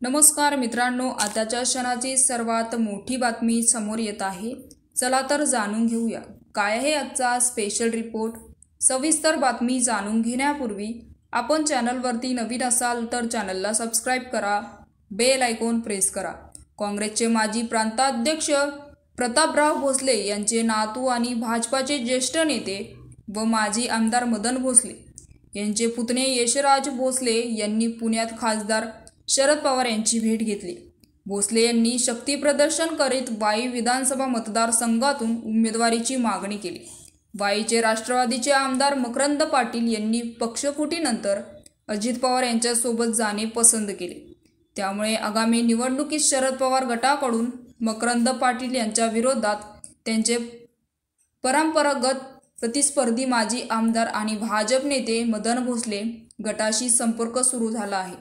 नमस्कार मित्रांनो, आताच्या क्षणाची सर्वात मोठी बातमी समोर येत आहे। चला तर जाणून घेऊया काय आहे आजचा स्पेशल रिपोर्ट। सविस्तर बातमी जाणून घेण्यापूर्वी आपण चॅनलवरती नवीन असाल तर चॅनलला सबस्क्राइब करा, बेल आयकॉन प्रेस करा। काँग्रेसचे माजी प्रांताध्यक्ष प्रतापराव भोसले यांचे नातू आणि भाजपाचे ज्येष्ठ नेते व माजी आमदार मदन भोसले यांचे पुतणे यशराज भोसले यांनी पुण्यात खासदार शरद पवार यांची भेट घेतली। भोसले यांनी शक्ती प्रदर्शन करीत वाई विधानसभा मतदारसंघातून उमेदवारीची मागणी केली। वाईचे राष्ट्रवादीचे आमदार मकरंद पाटील यांनी पक्षफुटीनंतर अजित पवार यांच्यासोबत जाणे पसंत केले। त्यामुळे आगामी निवडणुकीत शरद पवार गटाकडून मकरंद पाटील यांच्या विरोधात त्यांचे परंपरागत प्रतिस्पर्धी माजी आमदार आणि भाजप नेते मदन भोसले गटाशी संपर्क सुरू झाला आहे।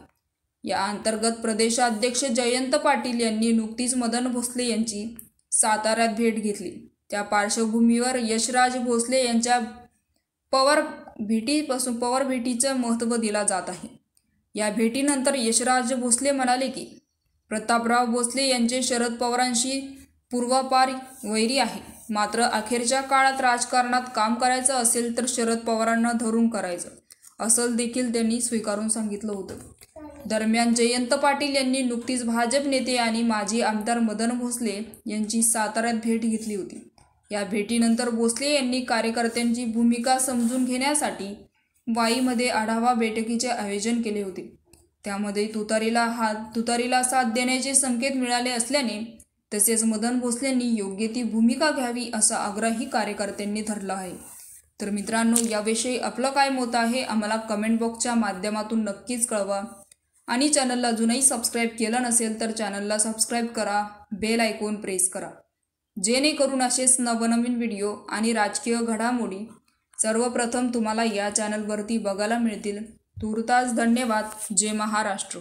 या अंतर्गत प्रदेशाध्यक्ष जयंत पाटील यांनी नुकतीच मदन भोसले यांची साताऱ्यात भेट घेतली। त्या पार्श्वभूमीवर यशराज भोसले यांच्या पवार भेटीचं महत्त्व दिला जात आहे। या भेटीनंतर यशराज भोसले म्हणाले की प्रतापराव भोसले यांचे शरद पवारांशी पूर्वापार वैरी आहे, मात्र अखेरच्या काळात राजकारणात काम करायचं असेल तर शरद पवारांना धरून करायचं असं देखील त्यांनी स्वीकारून सांगितलं होतं। दरम्यान जयंत पाटील यांनी नुकतीच भाजप नेते आणि माजी आमदार मदन भोसले यांची साताऱ्यात भेट घेतली होती। या भेटीनंतर भोसले यांनी कार्यकर्त्यांची भूमिका समजून घेण्यासाठी वाईमध्ये आढावा बैठकीचे आयोजन केले होते। त्यामध्ये तुतारीला साथ देण्याचे संकेत मिळाले असल्याने तसेच मदन भोसलेंनी योग्य ती भूमिका घ्यावी असा आग्रहही कार्यकर्त्यांनी धरला आहे। तर मित्रांनो, याविषयी आपलं काय मत आहे आम्हाला कमेंट बॉक्सच्या माध्यमातून नक्कीच कळवा आणि चॅनलला अजूनही सबस्क्राइब केलं नसेल तर चॅनलला सबस्क्राइब करा, बेल आयकॉन प्रेस करा, जेणेकरून असेच नवनवीन व्हिडिओ आणि राजकीय घडामोडी सर्वप्रथम तुम्हाला या चॅनलवरती बघायला मिळतील। तूर्तास धन्यवाद। जय महाराष्ट्र।